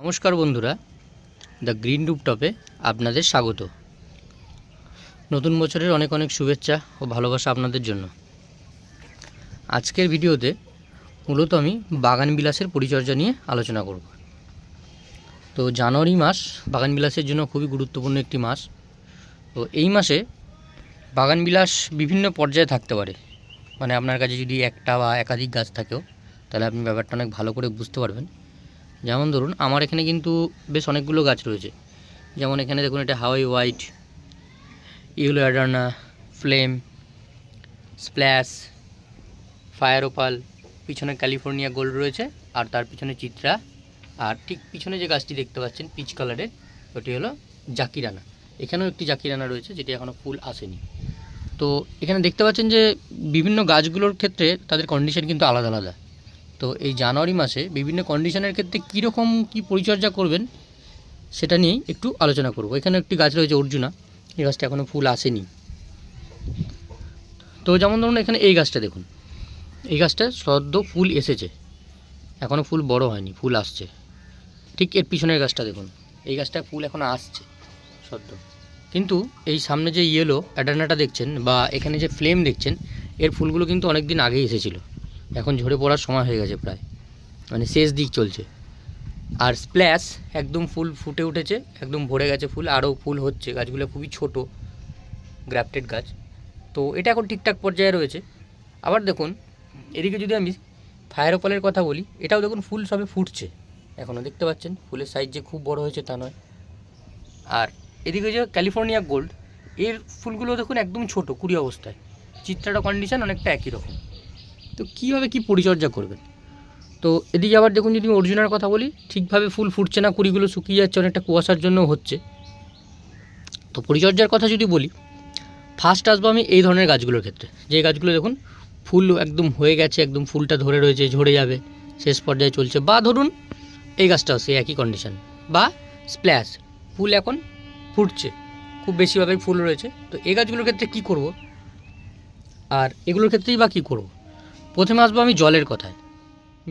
নমস্কার বন্ধুরা, the green রুফটপে আপনাদের স্বাগত। নতুন বছরের অনেক অনেক শুভেচ্ছা ও ভালোবাসা আপনাদের জন্য। আজকের ভিডিওতে মূলত আমি বাগান বিলাসের পরিচর্যা নিয়ে আলোচনা করব। তো জানুয়ারি মাস বাগান বিলাসের জন্য খুবই গুরুত্বপূর্ণ একটি মাস। তো এই মাসে বাগান বিলাস বিভিন্ন পর্যায়ে থাকতে পারে। মানে আপনার কাছে যদি একটা বা একাধিক গাছ থাকেও, তাহলে আপনি ব্যাপারটা অনেক ভালো করে বুঝতে পারবেন। যেমন ধরুন, আমার এখানে কিন্তু বেশ অনেকগুলো গাছ রয়েছে। যেমন এখানে দেখুন, এটা হাওয়াই হোয়াইট, ইয়েলো অ্যাডার্না, ফ্লেম, স্প্ল্যাশ, ফায়ার ওপাল, পিছনে ক্যালিফোর্নিয়া গোল্ড রয়েছে, আর তার পিছনে চিত্রা, আর ঠিক পিছনে যে গাছটি দেখতে পাচ্ছেন পিচ কালারের, ওটি হলো জাকিরানা। এখানেও একটি জাকিরানা রয়েছে যেটি এখনও ফুল আসেনি। তো এখানে দেখতে পাচ্ছেন যে বিভিন্ন গাছগুলোর ক্ষেত্রে তাদের কন্ডিশন কিন্তু আলাদা আলাদা। তো এই জানুয়ারি মাসে বিভিন্ন কন্ডিশনের ক্ষেত্রে কীরকম কী পরিচর্যা করবেন সেটা নিয়েই একটু আলোচনা করব। এখানে একটি গাছ রয়েছে অর্জুনা, এই গাছটা এখনও ফুল আসেনি। তো যেমন ধরুন, এখানে এই গাছটা দেখুন, এই গাছটা সদ্য ফুল এসেছে, এখনও ফুল বড় হয়নি, ফুল আসছে। ঠিক এর পিছনের গাছটা দেখুন, এই গাছটা ফুল এখনও আসছে সদ্য। কিন্তু এই সামনে যে ইয়েলো অ্যাডার্নাটা দেখছেন বা এখানে যে ফ্লেম দেখছেন, এর ফুলগুলো কিন্তু অনেক দিন আগেই এসেছিলো, এখন ঝরে পড়ার সময় হয়ে গেছে, প্রায় মানে শেষ দিক চলছে। আর স্প্ল্যাশ একদম ফুল ফুটে উঠেছে, একদম ভরে গেছে ফুল, আরও ফুল হচ্ছে। গাছগুলো খুবই ছোট গ্রাফটেড গাছ, তো এটা এখন ঠিকঠাক পর্যায়ে রয়েছে। আবার দেখুন, এদিকে যদি আমি ফায়ার ওপালের কথা বলি, এটাও দেখুন ফুল সবে ফুটছে, এখনও দেখতে পাচ্ছেন ফুলের সাইজ যে খুব বড় হয়েছে তা নয়। আর এদিকে যে ক্যালিফোর্নিয়া গোল্ড, এর ফুলগুলো দেখুন একদম ছোট কুড়ি অবস্থায়। চিত্রাটা কন্ডিশন অনেকটা একই রকম। তো কীভাবে কী পরিচর্যা করবেন? তো এদিকে আবার দেখুন, যদি অর্জুনার কথা বলি, ঠিকভাবে ফুল ফুটছে না, কুড়িগুলো শুকিয়ে যাচ্ছে, অনেকটা কুয়াশার জন্য হচ্ছে। তো পরিচর্যার কথা যদি বলি, ফার্স্ট আসবো আমি এই ধরনের গাছগুলোর ক্ষেত্রে। যে গাছগুলো দেখুন ফুল একদম হয়ে গেছে, একদম ফুলটা ধরে রয়েছে, ঝরে যাবে, শেষ পর্যায়ে চলছে। বা ধরুন এই গাছটাও সেই একই কন্ডিশন, বা স্প্ল্যাশ, ফুল এখন ফুটছে, খুব বেশিভাবে ফুল রয়েছে। তো এই গাছগুলোর ক্ষেত্রে কী করব, আর এগুলোর ক্ষেত্রেই বা কী করব? প্রথমে আসবো আমি জলের কথায়।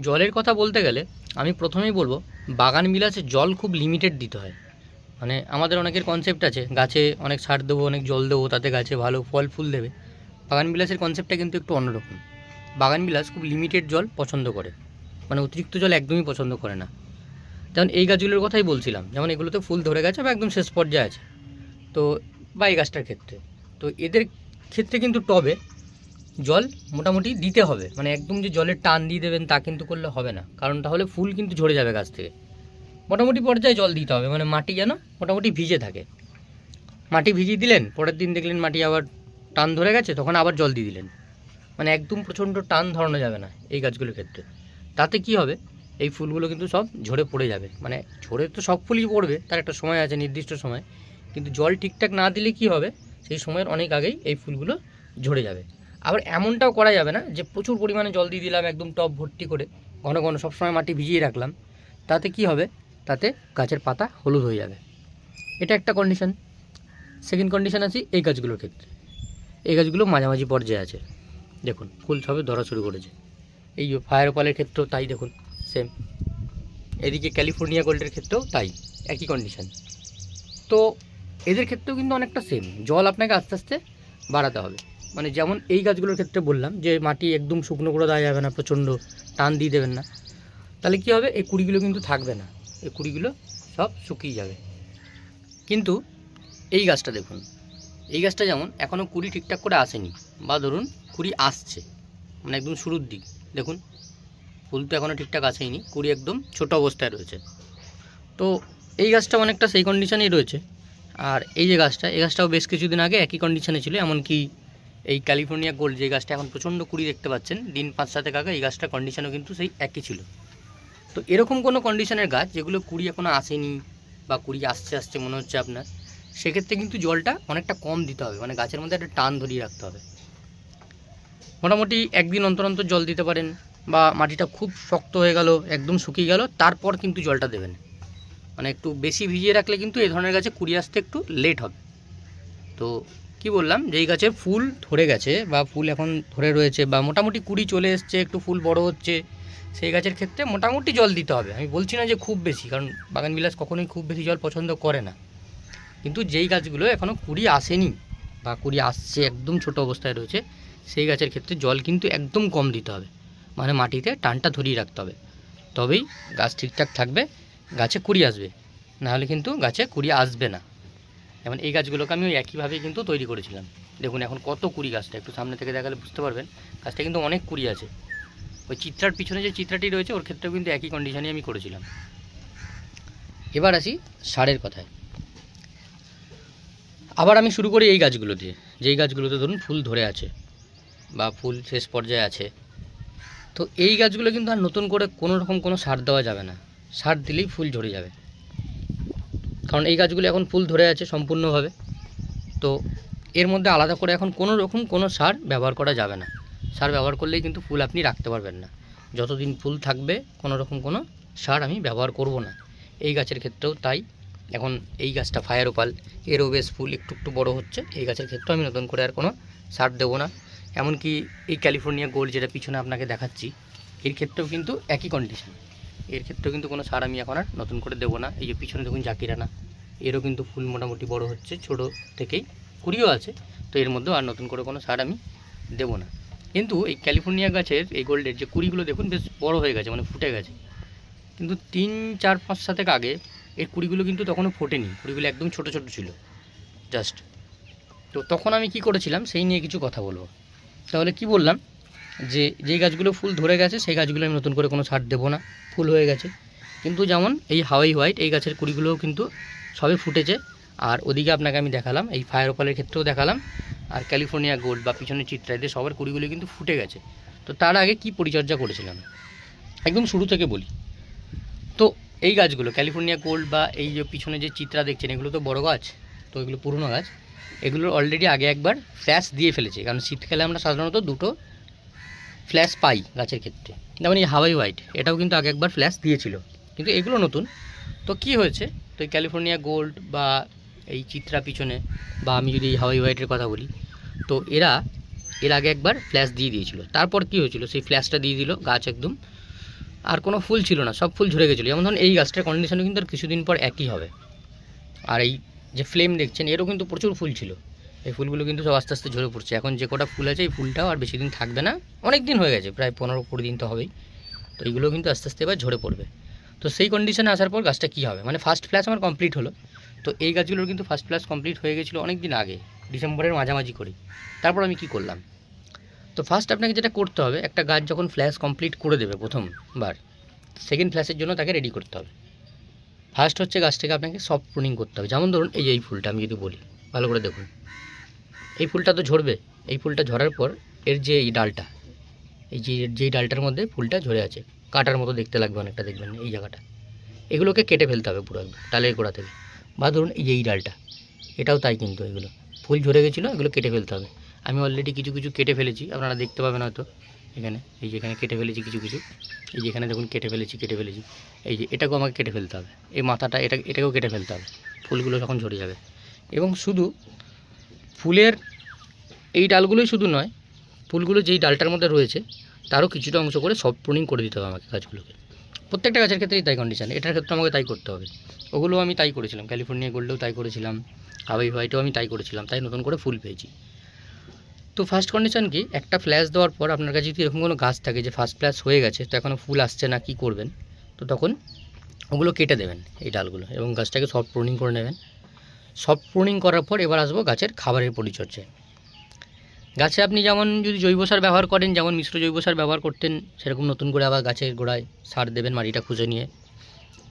জলের কথা বলতে গেলে আমি প্রথমেই বলবো, বাগান বিলাসে জল খুব লিমিটেড দিতে হয়। মানে আমাদের অনেকের কনসেপ্ট আছে, গাছে অনেক সার দেবো, অনেক জল দেবো, তাতে গাছে ভালো ফল ফুল দেবে। বাগান বিলাসের কনসেপ্টটা কিন্তু একটু অন্যরকম। বাগান বিলাস খুব লিমিটেড জল পছন্দ করে, মানে অতিরিক্ত জল একদমই পছন্দ করে না। যেমন এই গাছগুলোর কথাই বলছিলাম, যেমন এগুলোতে ফুল ধরে গেছে বা একদম শেষ পর্যায়ে আছে, তো বা এই গাছটার ক্ষেত্রে, তো এদের ক্ষেত্রে কিন্তু টবে জল মোটামুটি দিতে হবে। মানে একদম যে জলের টান দিয়ে দেবেন তা কিন্তু করলে হবে না, কারণ তাহলে ফুল কিন্তু ঝরে যাবে গাছ থেকে। মোটামুটি পর্যায়ে জল দিতে হবে, মানে মাটি যেন মোটামুটি ভিজে থাকে। মাটি ভিজিয়ে দিলেন, পরের দিন দেখলেন মাটি আবার টান ধরে গেছে, তখন আবার জল দিয়ে দিলেন। মানে একদম প্রচণ্ড টান ধরানো যাবে না এই গাছগুলোর ক্ষেত্রে। তাতে কি হবে, এই ফুলগুলো কিন্তু সব ঝরে পড়ে যাবে। মানে ঝরে তো সব ফুলই পড়বে, তার একটা সময় আছে, নির্দিষ্ট সময়। কিন্তু জল ঠিকঠাক না দিলে কি হবে, সেই সময়ের অনেক আগেই এই ফুলগুলো ঝরে যাবে। আবার এমনটাও করা যাবে না যে প্রচুর পরিমাণে জল দিয়ে দিলাম, একদম টব ভর্তি করে ঘন ঘন সবসময় মাটি ভিজিয়ে রাখলাম। তাতে কি হবে, তাতে গাছের পাতা হলুদ হয়ে যাবে। এটা একটা কন্ডিশন। সেকেন্ড কন্ডিশন আছে এই গাছগুলোর ক্ষেত্রে। এই গাছগুলো মাঝামাঝি পর্যায়ে আছে, দেখুন ফুল সবে ধরা শুরু করেছে। এই ফায়ার ওপালের ক্ষেত্রেও তাই, দেখুন সেম। এদিকে ক্যালিফোর্নিয়া গোল্ডের ক্ষেত্রেও তাই, একই কন্ডিশন। তো এদের ক্ষেত্রেও কিন্তু অনেকটা সেম, জল আপনাকে আস্তে আস্তে বাড়াতে হবে। মানে যেমন এই গাছগুলোর ক্ষেত্রে বললাম যে মাটি একদম শুকনো করে দেওয়া যাবে না, প্রচণ্ড টান দিয়ে দেবেন না, তাহলে কী হবে, এই কুড়িগুলো কিন্তু থাকবে না, এই কুড়িগুলো সব শুকিয়ে যাবে। কিন্তু এই গাছটা দেখুন, এই গাছটা যেমন এখনও কুড়ি ঠিকঠাক করে আসেনি, বা ধরুন কুড়ি আসছে, মানে একদম শুরুর দিক, দেখুন ফুল তো এখনও ঠিকঠাক আসেনি, কুড়ি একদম ছোট অবস্থায় রয়েছে। তো এই গাছটা অনেকটা সেই কন্ডিশনেই রয়েছে। আর এই যে গাছটা, এই গাছটাও বেশ কিছুদিন আগে একই কন্ডিশনে ছিল। এমনকি এই ক্যালিফোর্নিয়া গোল্ড যে গাছটা এখন প্রচণ্ড কুড়ি দেখতে পাচ্ছেন, দিন 5-7 আগে এই গাছটার কন্ডিশনও কিন্তু সেই একই ছিল। তো এরকম কোনো কন্ডিশনের গাছ যেগুলো কুড়ি এখনও আসেনি বা কুড়ি আসছে আসছে মনে হচ্ছে আপনার, সেক্ষেত্রে কিন্তু জলটা অনেকটা কম দিতে হবে। মানে গাছের মধ্যে একটা টান ধরিয়ে রাখতে হবে। মোটামুটি একদিন অন্তর অন্তর জল দিতে পারেন, বা মাটিটা খুব শক্ত হয়ে গেল, একদম শুকিয়ে গেল, তারপর কিন্তু জলটা দেবেন। মানে একটু বেশি ভিজিয়ে রাখলে কিন্তু এই ধরনের গাছে কুড়ি আসতে একটু লেট হবে। তো কি বললাম, যেই গাছের ফুল ধরে গেছে বা ফুল এখন ধরে রয়েছে বা মোটামুটি কুড়ি চলে এসছে, একটু ফুল বড় হচ্ছে, সেই গাছের ক্ষেত্রে মোটামুটি জল দিতে হবে। আমি বলছি না যে খুব বেশি, কারণ বাগানবিলাস কখনোই খুব বেশি জল পছন্দ করে না। কিন্তু যেই গাছগুলো এখনও কুড়ি আসেনি বা কুড়ি আসছে, একদম ছোট অবস্থায় রয়েছে, সেই গাছের ক্ষেত্রে জল কিন্তু একদম কম দিতে হবে। মানে মাটিতে টানটা ধরিয়ে রাখতে হবে, তবেই গাছ ঠিকঠাক থাকবে, গাছে কুড়ি আসবে। নাহলে কিন্তু গাছে কুড়ি আসবে না। যেমন এই গাছগুলোকে আমি ওই একইভাবে কিন্তু তৈরি করেছিলাম। দেখুন এখন কত কুড়ি, গাছটা একটু সামনে থেকে দেখালে বুঝতে পারবেন, গাছটা কিন্তু অনেক কুড়ি আছে। ওই চিত্রার পিছনে যে চিত্রাটি রয়েছে ওর ক্ষেত্রেও কিন্তু একই কন্ডিশনে আমি করেছিলাম। এবার আসি সারের কথায়। আবার আমি শুরু করি এই গাছগুলো দিয়ে, যেই গাছগুলোতে ধরুন ফুল ধরে আছে বা ফুল শেষ পর্যায়ে আছে। তো এই গাছগুলো কিন্তু আর নতুন করে কোনো রকম কোনো সার দেওয়া যাবে না। সার দিলেই ফুল ঝরে যাবে, কারণ এই গাছগুলো এখন ফুল ধরে আছে সম্পূর্ণভাবে। তো এর মধ্যে আলাদা করে এখন কোনো রকম কোনো সার ব্যবহার করা যাবে না। সার ব্যবহার করলেই কিন্তু ফুল আপনি রাখতে পারবেন না। যতদিন ফুল থাকবে কোনো রকম কোনো সার আমি ব্যবহার করব না। এই গাছের ক্ষেত্রেও তাই। এখন এই গাছটা ফায়ার ওপাল, এরও বেশ ফুল একটু একটু বড়ো হচ্ছে। এই গাছের ক্ষেত্রেও আমি নতুন করে আর কোনো সার দেবো না। এমনকি এই ক্যালিফোর্নিয়া গোল্ড যেটা পিছনে আপনাকে দেখাচ্ছি, এর ক্ষেত্রেও কিন্তু একই কন্ডিশন। এর ক্ষেত্রেও কিন্তু কোনো সার আমি এখন আর নতুন করে দেবো না। এই যে পিছনে দেখুন জাকিরানা, এরও কিন্তু ফুল মোটামুটি বড় হচ্ছে, ছোটো থেকেই কুড়িও আছে। তো এর মধ্যেও আর নতুন করে কোনো সার আমি দেবো না। কিন্তু এই ক্যালিফোর্নিয়া গাছের এই গোল্ডের যে কুড়িগুলো দেখুন বেশ বড় হয়ে গেছে, মানে ফুটে গেছে। কিন্তু 3-4-5 শতক আগে এর কুড়িগুলো কিন্তু তখনও ফোটেনি, কুড়িগুলো একদম ছোট ছোট ছিল জাস্ট। তো তখন আমি কি করেছিলাম সেই নিয়ে কিছু কথা বলবো। তাহলে কি বললাম, যে যেই গাছগুলো ফুল ধরে গেছে সেই গাছগুলো আমি নতুন করে কোনো সার দেবো না, ফুল হয়ে গেছে। কিন্তু যেমন এই হাওয়াই হোয়াইট, এই গাছের কুড়িগুলোও কিন্তু সবে ফুটেছে। আর ওদিকে আপনাকে আমি দেখালাম, এই ফায়ার ওপালের ক্ষেত্রেও দেখালাম, আর ক্যালিফোর্নিয়া গোল্ড বা পিছনে চিত্রা, এদের সবার কুড়িগুলো কিন্তু ফুটে গেছে। তো তার আগে কি পরিচর্যা করেছিলাম একদম শুরু থেকে বলি। তো এই গাছগুলো ক্যালিফোর্নিয়া গোল্ড বা এই যে পিছনে যে চিত্রা দেখছেন, এগুলো তো বড় গাছ, তো এগুলো পুরনো গাছ। এগুলো অলরেডি আগে একবার ফ্ল্যাশ দিয়ে ফেলেছে, কারণ শীতকালে আমরা সাধারণত দুটো ফ্ল্যাশ পাই গাছের ক্ষেত্রে। যেমন এই হাওয়াই হোয়াইট, এটাও কিন্তু আগে একবার ফ্ল্যাশ দিয়েছিল, কিন্তু এগুলো নতুন। তো কি হয়েছে, তো এই ক্যালিফোর্নিয়া গোল্ড বা এই চিত্রা পিছনে, বা আমি যদি এই হাওয়াই হোয়াইটের কথা বলি, তো এরা এর আগে একবার ফ্ল্যাশ দিয়ে দিয়েছিল। তারপর কি হয়েছিল, সেই ফ্ল্যাশটা দিয়ে দিল, গাছ একদম আর কোনো ফুল ছিল না, সব ফুল ঝরে গেছিলো। যেমন ধরুন এই গাছটার কন্ডিশনে কিন্তু আর কিছুদিন পর একই হবে। আর এই যে ফ্লেম দেখছেন, এরও কিন্তু প্রচুর ফুল ছিল, এই ফুলগুলো কিন্তু সব আস্তে আস্তে ঝরে পড়ছে। এখন যে কটা ফুল আছে এই ফুলটাও আর বেশি দিন থাকবে না, অনেক দিন হয়ে গেছে, প্রায় 15-20 দিন তো হবেই। তো এইগুলো কিন্তু আস্তে আস্তে এবার ঝরে পড়বে। তো সেই কন্ডিশনে আসার পর গাছটা কী হবে, মানে ফার্স্ট ফ্ল্যাশ আমার কমপ্লিট হলো। তো এই গাছগুলোর কিন্তু ফার্স্ট ফ্ল্যাশ কমপ্লিট হয়ে গেছিলো অনেক দিন আগে, ডিসেম্বরের মাঝামাঝি করে। তারপর আমি কি করলাম, তো ফার্স্ট আপনাকে যেটা করতে হবে, একটা গাছ যখন ফ্ল্যাশ কমপ্লিট করে দেবে প্রথমবার, সেকেন্ড ফ্ল্যাশের জন্য তাকে রেডি করতে হবে। ফার্স্ট হচ্ছে গাছটাকে আপনাকে সফট প্রুনিং করতে হবে। যেমন ধরুন এই যে এই ফুলটা আমি যদি বলি, ভালো করে দেখুন, এই ফুলটা তো ঝরবে। এই ফুলটা ঝরার পর এর যে এই ডালটা, এই যেই ডালটার মধ্যে ফুলটা ঝরে আছে, কাটার মতো দেখতে লাগবে অনেকটা, দেখবেন এই জায়গাটা, এগুলোকে কেটে ফেলতে হবে পুরো একদম ডালের গোড়া থেকে। বা ধরুন এই যে এই ডালটা, এটাও তাই, কিন্তু এগুলো ফুল ঝরে গেছিলো, এগুলো কেটে ফেলতে হবে। আমি অলরেডি কিছু কিছু কেটে ফেলেছি, আপনারা দেখতে পাবেন হয়তো এখানে, এই যে এখানে কেটে ফেলেছি কিছু কিছু, এই যে এখানে দেখুন কেটে ফেলেছি। এই যে এটাকেও আমাকে কেটে ফেলতে হবে, এই মাথাটা এটাকেও কেটে ফেলতে হবে, ফুলগুলো যখন ঝরে যাবে। এবং শুধু ফুলের এই ডালগুলোই শুধু নয়, ফুলগুলো যেই ডালটার মধ্যে রয়েছে তারও কিছুটা অংশ করে সফট প্রুনিং করে দিতে হবে আমাকে গাছগুলোকে। প্রত্যেকটা গাছের ক্ষেত্রেই তাই কন্ডিশন, এটার ক্ষেত্রে আমাকে তাই করতে হবে। ওগুলো আমি তাই করেছিলাম, ক্যালিফোর্নিয়া গোল্ডেও তাই করেছিলাম, হাওয়াই হোয়াইটেও আমি তাই করেছিলাম, তাই নতুন করে ফুল পেয়েছি। তো ফার্স্ট কন্ডিশন কি, একটা ফ্ল্যাশ দেওয়ার পর আপনার কাছে যদি এরকম কোনো গাছ থাকে যে ফার্স্ট ফ্ল্যাশ হয়ে গেছে, তো এখনও ফুল আসছে না, কি করবেন, তো তখন ওগুলো কেটে দেবেন এই ডালগুলো, এবং গাছটাকে সফট প্রুনিং করে নেবেন। সফট প্রুনিং করার পর এবার আসবো গাছের খাবারের পরিচর্যায়। গাছে আপনি যেমন যদি জৈব সার ব্যবহার করেন, যেমন মিশ্র জৈব সার ব্যবহার করতেন, সেরকম নতুন করে আবার গাছের গোড়ায় সার দেবেন, মাটিটা খুঁজে নিয়ে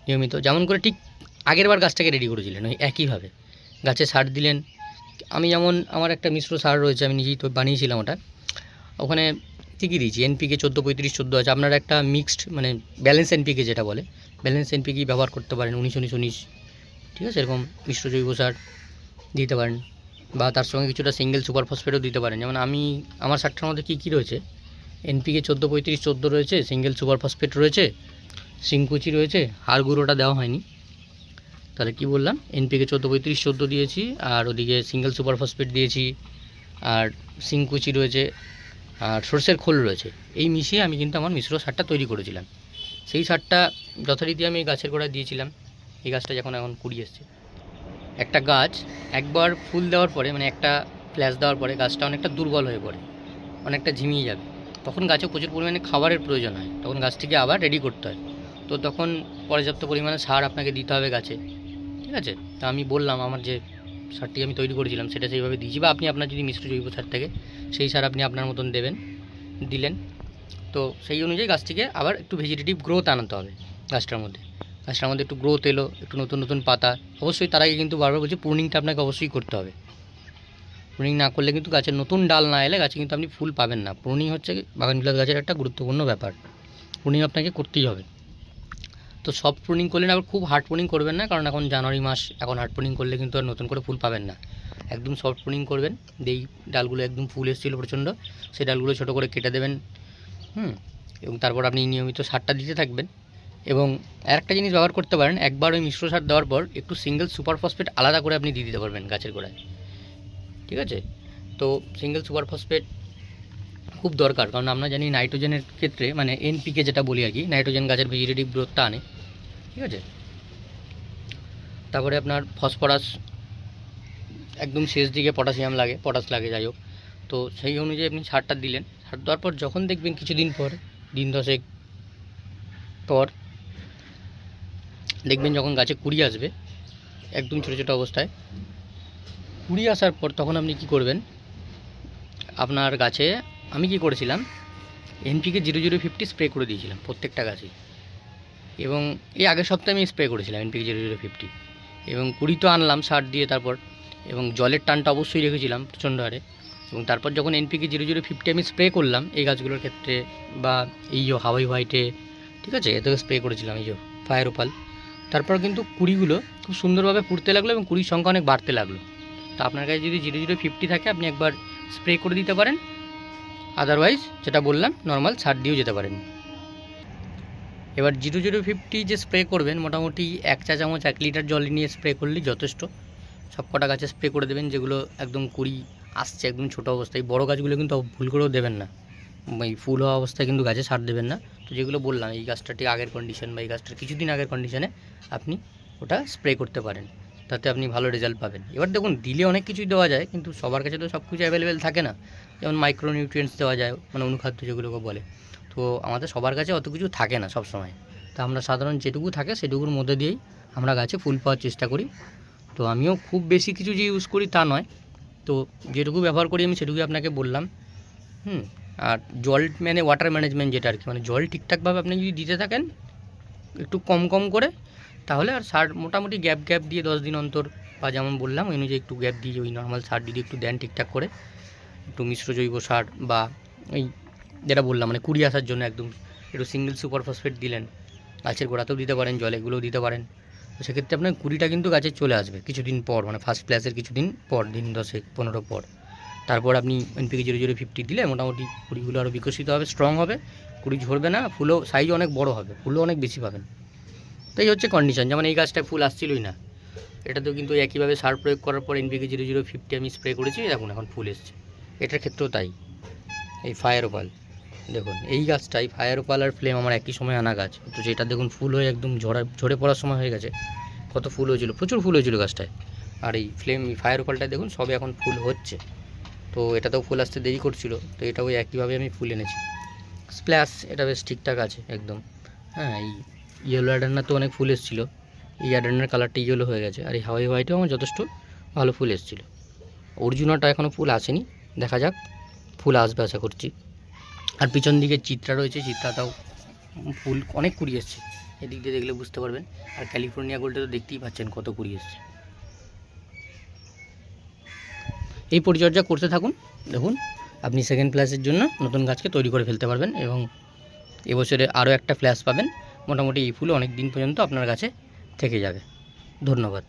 নিয়মিত, যেমন করে ঠিক আগেরবার গাছটাকে রেডি করেছিলেন ওই একইভাবে গাছে সার দিলেন। আমি যেমন আমার একটা মিশ্র সার রয়েছে, আমি নিজেই তো বানিয়েছিলাম ওটা, ওখানে ঠিকই দিয়েছি NPK 14-35-14 আছে। আপনারা একটা মিক্সড মানে ব্যালেন্স NPK যেটা বলে, ব্যালেন্স NPK ব্যবহার করতে পারেন, 19-19-19, ঠিক আছে, এরকম মিশ্র জৈব সার দিতে পারেন। বা তার সঙ্গে কিছুটা সিঙ্গেল সুপার ফসফেটও দিতে পারেন। যেমন আমার সারটার মধ্যে কী রয়েছে, NPK 14-35-14 রয়েছে, সিঙ্গেল সুপার ফসফেট রয়েছে, সিংকুচি রয়েছে, হাড় গুঁড়োটা দেওয়া হয়নি। তাহলে কি বললাম, এনপিকে 14-35-14 দিয়েছি, আর ওদিকে সিঙ্গেল সুপার ফসফেট দিয়েছি, আর সিংকুচি রয়েছে, আর সর্ষের খোল রয়েছে। এই মিশিয়ে আমি কিন্তু আমার মিশ্র সারটা তৈরি করেছিলাম। সেই সারটা যথারীতি আমি গাছের গোড়ায় দিয়েছিলাম। এই গাছটা যখন এখন কুড়ি এসছে, একটা গাছ একবার ফুল দেওয়ার পরে, মানে একটা ফ্ল্যাশ দেওয়ার পরে গাছটা অনেকটা দুর্বল হয়ে পড়ে, অনেকটা ঝিমিয়ে যাবে। তখন গাছে প্রচুর পরিমাণে খাবারের প্রয়োজন হয়, তখন গাছটিকে আবার রেডি করতে হয়। তো তখন পর্যাপ্ত পরিমাণে সার আপনাকে দিতে হবে গাছে, ঠিক আছে? তা আমি বললাম আমার যে সারটি আমি তৈরি করেছিলাম সেটা সেইভাবে দিয়েছি, বা আপনি আপনার যদি মিশ্র জৈব সার থাকে সেই সার আপনি আপনার মতন দিলেন। তো সেই অনুযায়ী গাছটিকে আবার একটু ভেজিটেটিভ গ্রোথ আনাতে হবে গাছটার মধ্যে একটু গ্রোথ এলো, একটু নতুন নতুন পাতা। অবশ্যই তার আগে কিন্তু বারবার বলছি, প্রুনিংটা আপনাকে অবশ্যই করতে হবে। প্রুনিং না করলে কিন্তু গাছের নতুন ডাল না এলে গাছে কিন্তু আপনি ফুল পাবেন না। প্রুনিং হচ্ছে বাগানবিলাস গাছের একটা গুরুত্বপূর্ণ ব্যাপার, প্রুনিং আপনাকে করতেই হবে। তো সফট প্রুনিং করলেন, আবার খুব হার্ড প্রুনিং করবেন না, কারণ এখন জানুয়ারি মাস, এখন হার্ড প্রুনিং করলে কিন্তু আর নতুন করে ফুল পাবেন না। একদম সফট প্রুনিং করবেন। যেই ডালগুলো একদম ফুল এসেছিলো প্রচণ্ড, সেই ডালগুলো ছোটো করে কেটে দেবেন, এবং তারপর আপনি নিয়মিত সারটা দিতে থাকবেন। এবং আরেকটা জিনিস ব্যবহার করতে পারেন, একবার ওই মিশ্র সার দেওয়ার পর একটু সিঙ্গেল সুপার ফসফেট আলাদা করে আপনি দিয়ে দিতে পারবেন গাছের গোড়ায়, ঠিক আছে? তো সিঙ্গেল সুপার ফসফেট খুব দরকার, কারণ আমরা জানি নাইট্রোজেনের ক্ষেত্রে, মানে এনপিকে যেটা বলি আর কি, নাইট্রোজেন গাছের ভেজিটেটিভ গ্রোথটা আনে, ঠিক আছে? তারপরে আপনার ফসফরাস একদম শেষ দিকে পটাশ লাগে, যাই হোক। তো সেই অনুযায়ী আপনি সারটা দিলেন। সার দেওয়ার পর যখন দেখবেন কিছুদিন পর, দিন 10 পর দেখবেন যখন গাছে কুড়ি আসবে, একদম ছোটো ছোটো অবস্থায় কুড়ি আসার পর, তখন আপনি কি করবেন, আপনার গাছে আমি কি করেছিলাম, এনপিকে 0050 স্প্রে করে দিয়েছিলাম প্রত্যেকটা গাছে। এবং এই আগের সপ্তাহে আমি স্প্রে করেছিলাম এনপিকে 0050, এবং কুড়ি তো আনলাম সার দিয়ে তারপর, এবং জলের টানটা অবশ্যই রেখেছিলাম প্রচণ্ড হারে। এবং তারপর যখন এনপিকে 0050 আমি স্প্রে করলাম এই গাছগুলোর ক্ষেত্রে, বা এই যে হাওয়াই হোয়াইটে, ঠিক আছে, এতেও স্প্রে করেছিলাম, এই যে ফায়ার ওপাল, তারপর কিন্তু কুড়িগুলো খুব সুন্দরভাবে ফুটতে লাগলো এবং কুড়ির সংখ্যা অনেক বাড়তে লাগলো। তো আপনার কাছে যদি 0050 থাকে আপনি একবার স্প্রে করে দিতে পারেন, আদারওয়াইজ যেটা বললাম নর্মাল সার দিয়েও যেতে পারেন। এবার 0050 যে স্প্রে করবেন, মোটামুটি 1 চা চামচ 1 লিটার জল নিয়ে স্প্রে করলেই যথেষ্ট। সব কটা গাছে স্প্রে করে দেবেন যেগুলো একদম কুড়ি আসছে একদম ছোটো অবস্থায়। বড়ো গাছগুলো কিন্তু ভুল করেও দেবেন না, এই ফুল হওয়া অবস্থায় কিন্তু গাছে সার দেবেন না। তো যেগুলো বললাম এই গাছটা ঠিক আগের কন্ডিশন বা এই গাছটার কিছুদিন আগের কন্ডিশনে আপনি ওটা স্প্রে করতে পারেন, তাতে আপনি ভালো রেজাল্ট পাবেন। এবার দেখুন, দিলে অনেক কিছুই দেওয়া যায়, কিন্তু সবার কাছে তো সব কিছু অ্যাভেলেবেল থাকে না। যেমন মাইক্রোনিউট্রিয়েন্টস দেওয়া যায়, মানে অনুখাদ্য যেগুলোকে বলে, তো আমাদের সবার কাছে অত কিছু থাকে না সব সময়। তো আমরা সাধারণ যেটুকু থাকে সেটুকুর মধ্যে দিয়েই আমরা গাছে ফুল পাওয়ার চেষ্টা করি। তো আমিও খুব বেশি কিছু যে ইউজ করি তা নয়, তো যেটুকু ব্যবহার করি আমি সেটুকুই আপনাকে বললাম। আর জল, মানে ওয়াটার ম্যানেজমেন্ট যেটা আর কি, মানে জল ঠিকঠাকভাবে আপনি যদি দিতে থাকেন একটু কম কম করে, তাহলে আর সার মোটামুটি গ্যাপ দিয়ে 10 দিন অন্তর, বা যেমন বললাম ওই অনুযায়ী একটু গ্যাপ দিয়ে ওই নর্মাল সার যদি একটু দেন ঠিকঠাক করে, একটু মিশ্র জৈব সার, বা এই যেটা বললাম মানে কুড়ি আসার জন্য একদম একটু সিঙ্গেল সুপার ফসফেট দিলেন, গাছের গোড়াতেও দিতে পারেন, জল এগুলোও দিতে পারেন। তো সেক্ষেত্রে আপনার কুড়িটা কিন্তু গাছে চলে আসবে কিছুদিন পর, মানে ফার্স্ট ফ্ল্যাশের কিছুদিন পর, দিন 10-15 পর। তারপর আপনি এনপিকে 0050 দিলে মোটামুটি কুড়িগুলো আরও বিকশিত হবে, স্ট্রং হবে, কুড়ি ঝরবে না, ফুলও সাইজ অনেক বড় হবে, ফুলও অনেক বেশি পাবেন। তো এই হচ্ছে কন্ডিশন। যেমন এই গাছটায় ফুল আসছিলই না, এটাতেও কিন্তু একইভাবে সার প্রয়োগ করার পর এনপিকে 0050 আমি স্প্রে করেছি, দেখুন এখন ফুল এসছে। এটার ক্ষেত্রেও তাই। এই ফায়ার ওপাল দেখুন, এই গাছটাই ফায়ার ওপাল আর ফ্লেম আমার একই সময় আনা গাছ, তো যেটা দেখুন ফুল হয়ে একদম ঝরে পড়ার সময় হয়ে গেছে। কত ফুল হয়েছিল, প্রচুর ফুল হয়েছিল গাছটায়। আর এই ফায়ার ওপালটায় দেখুন সবে এখন ফুল হচ্ছে, তো এটাতেও ফুল আসতে দেরি করছিল, তো এটাও একইভাবে আমি ফুল এনেছি। স্প্ল্যাশ এটা বেশ ঠিকঠাক আছে একদম। হ্যাঁ, এই ইয়েলো অ্যাডান্নার তো অনেক ফুল এসেছিলো, এই অ্যাডান্নার কালারটা ইয়েলো হয়ে গেছে, আর এই হাওয়াই হোয়াইটেও আমার যথেষ্ট ভালো ফুল এসেছিলো। অর্জুনাটা এখনও ফুল আসেনি, দেখা যাক, ফুল আসবে আশা করছি। আর পিছন দিকে চিত্রা রয়েছে, চিত্রাটাও ফুল অনেক কুড়ি এসছে, এদিক দিয়ে দেখলে বুঝতে পারবেন। আর ক্যালিফোর্নিয়া গোল্ডে তো দেখতেই পাচ্ছেন কত কুড়ি এসছে। এই পরিচর্যা করতে থাকুন, দেখুন আপনি সেকেন্ড ফ্ল্যাশের জন্য নতুন গাছকে তৈরি করে ফেলতে পারবেন, এবং এবছরে আরও একটা ফ্ল্যাশ পাবেন। মোটামুটি এই ফুল অনেক দিন পর্যন্ত আপনার কাছে থেকে যাবে। ধন্যবাদ।